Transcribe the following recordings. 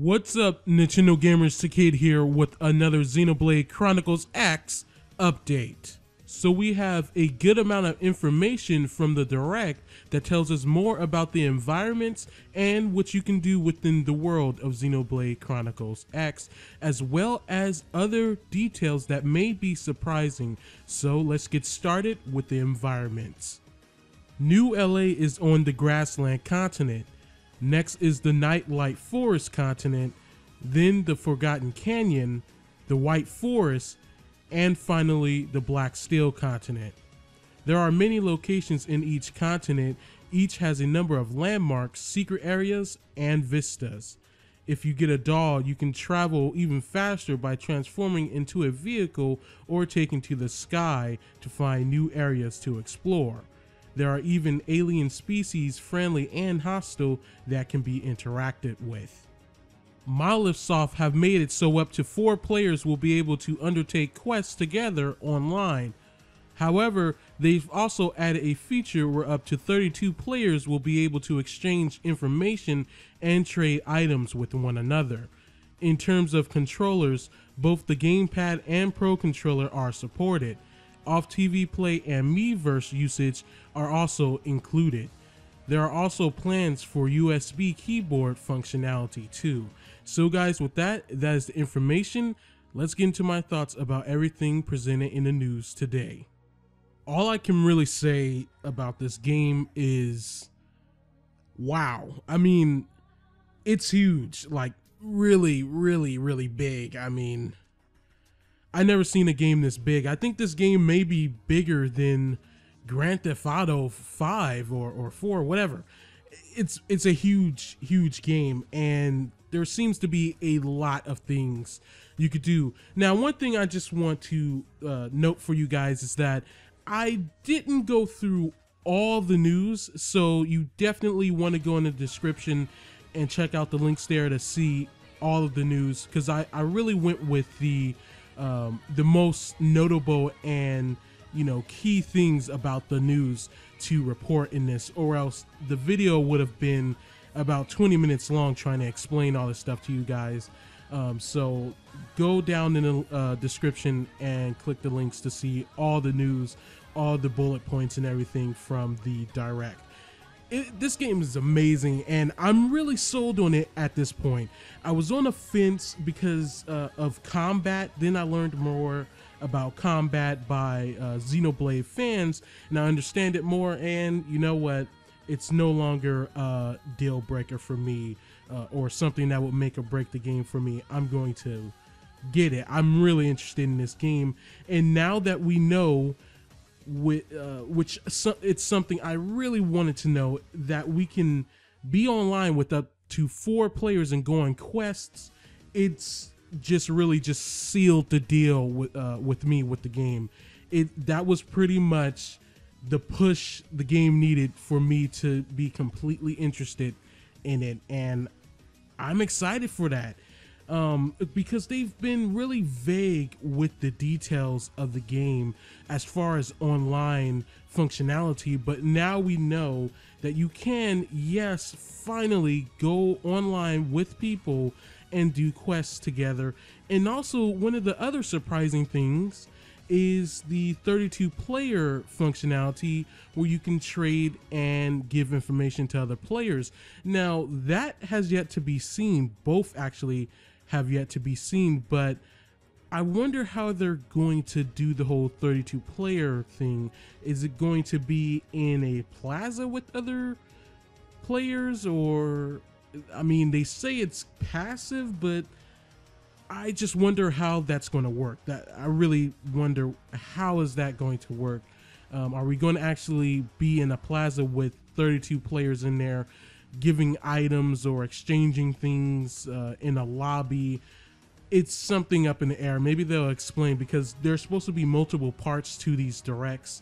What's up, Nintendo Gamers? Takid here with another Xenoblade Chronicles X update. So we have a good amount of information from the Direct that tells us more about the environments and what you can do within the world of Xenoblade Chronicles X, as well as other details that may be surprising. So let's get started with the environments. New LA is on the Grassland continent. Next is the Nightlight Forest continent, then the Forgotten Canyon, the White Forest, and finally the Black Steel continent. There are many locations in each continent. Each has a number of landmarks, secret areas, and vistas. If you get a doll, you can travel even faster by transforming into a vehicle or taking to the sky to find new areas to explore. There are even alien species, friendly and hostile, that can be interacted with. Monolith Soft have made it so up to 4 players will be able to undertake quests together online. However, they've also added a feature where up to 32 players will be able to exchange information and trade items with one another. In terms of controllers, both the gamepad and Pro Controller are supported. Off-TV play and Miiverse usage are also included. There are also plans for USB keyboard functionality too. So guys, with that is the information. Let's get into my thoughts about everything presented in the news today. All I can really say about this game is, wow. I mean, it's huge, like really big. I mean, I never seen a game this big. I think this game may be bigger than Grand Theft Auto 5 or 4, whatever. It's a huge game, and there seems to be a lot of things you could do. Now, one thing I just want to note for you guys is that I didn't go through all the news, so you definitely want to go in the description and check out the links there to see all of the news, because I really went with the most notable and key things about the news to report in this, or else the video would have been about 20 minutes long trying to explain all this stuff to you guys. So go down in the description and click the links to see all the news, all the bullet points and everything from the Direct. This game is amazing, and I'm really sold on it at this point. I was on a fence because of combat. Then I learned more about combat by Xenoblade fans, and I understand it more, and you know what? It's no longer a deal breaker for me or something that would make or break the game for me. I'm going to get it. I'm really interested in this game, and now that we know it's something I really wanted to know, that we can be online with up to 4 players and go on quests. It's just really sealed the deal with me with the game. That was pretty much the push the game needed for me to be completely interested in it, and I'm excited for that. Because they've been really vague with the details of the game as far as online functionality, but now we know that you can, yes, finally go online with people and do quests together. And also, one of the other surprising things is the 32 player functionality, where you can trade and give information to other players. Now, that has yet to be seen. Both actually have yet to be seen, but I wonder how they're going to do the whole 32 player thing. Is it going to be in a plaza with other players, or, I mean, they say it's passive, but I just wonder how that's going to work. I really wonder, how is that going to work? Are we going to actually be in a plaza with 32 players in there, giving items or exchanging things in a lobby? It's something up in the air. Maybe they'll explain, because there's supposed to be multiple parts to these directs,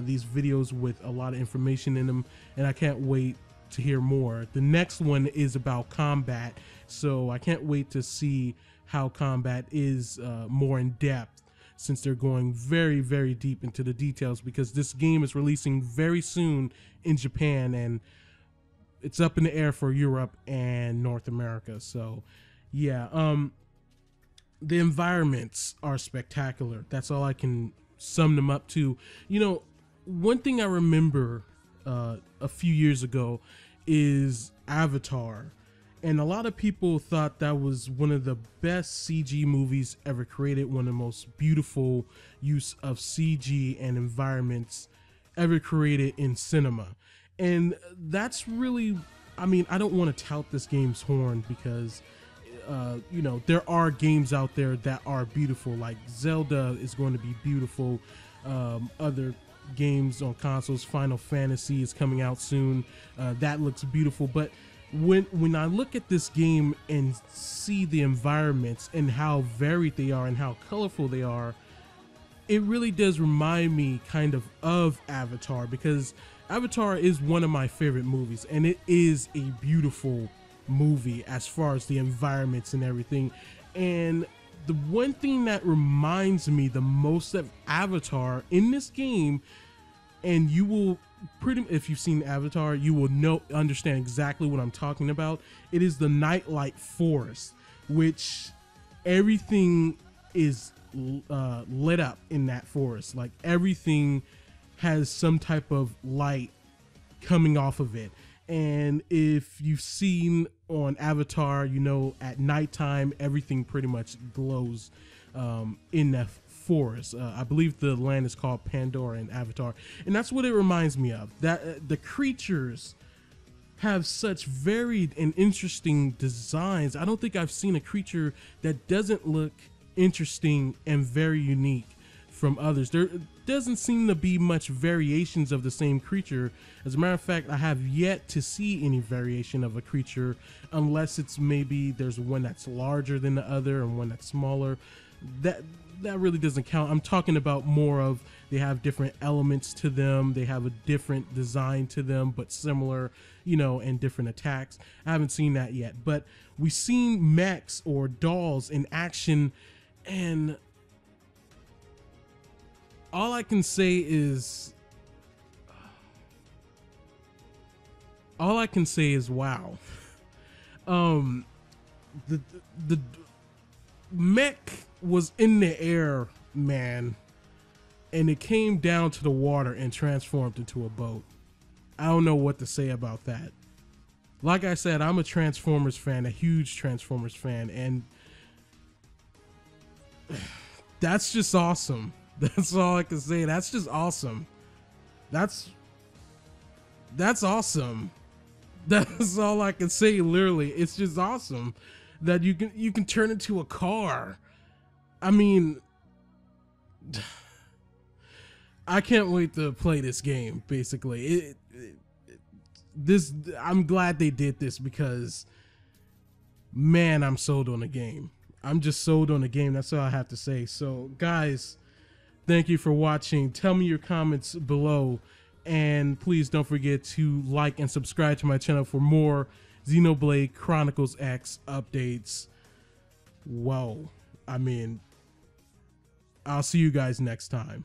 these videos with a lot of information in them, and I can't wait to hear more. The next one is about combat, so I can't wait to see how combat is more in depth, since they're going very deep into the details, because this game is releasing very soon in Japan, and it's up in the air for Europe and North America. So Yeah, the environments are spectacular. That's all I can sum them up to. You know, one thing I remember a few years ago is Avatar. And a lot of people thought that was one of the best CG movies ever created, one of the most beautiful use of CG and environments ever created in cinema. And that's really, I mean, I don't want to tout this game's horn because you know, there are games out there that are beautiful, like Zelda is going to be beautiful. Other games on consoles, Final Fantasy is coming out soon. That looks beautiful. But when I look at this game and see the environments and how varied they are and how colorful they are, it really does remind me kind of Avatar, because Avatar is one of my favorite movies, and it is a beautiful movie as far as the environments and everything. And the one thing that reminds me the most of Avatar in this game, and you will if you've seen Avatar, you will understand exactly what I'm talking about. It is the nightlight forest, which everything is lit up in that forest. Like everything has some type of light coming off of it. And if you've seen on Avatar, you know, at nighttime, everything pretty much glows in that forest. I believe the land is called Pandora in Avatar. And that's what it reminds me of. That the creatures have such varied and interesting designs. I don't think I've seen a creature that doesn't look interesting and very unique from others. There doesn't seem to be much variations of the same creature. As a matter of fact, I have yet to see any variation of a creature, unless it's maybe there's one that's larger than the other and one that's smaller. That really doesn't count. I'm talking about more of they have different elements to them, they have a different design to them, but similar, you know, and different attacks. I haven't seen that yet, but we've seen mechs or dolls in action, and all I can say is wow. The mech was in the air, man, and it came down to the water and transformed into a boat. I don't know what to say about that. Like I said, I'm a Transformers fan, a huge Transformers fan, and that's just awesome. That's all I can say. That's just awesome. That's awesome. That's all I can say, literally. It's just awesome that you can turn into a car. I mean, I can't wait to play this game, basically. I'm glad they did this because, man, I'm sold on the game. I'm just sold on the game. That's all I have to say. So, guys, thank you for watching. Tell me your comments below. And please don't forget to like and subscribe to my channel for more Xenoblade Chronicles X updates. Whoa. I mean, I'll see you guys next time.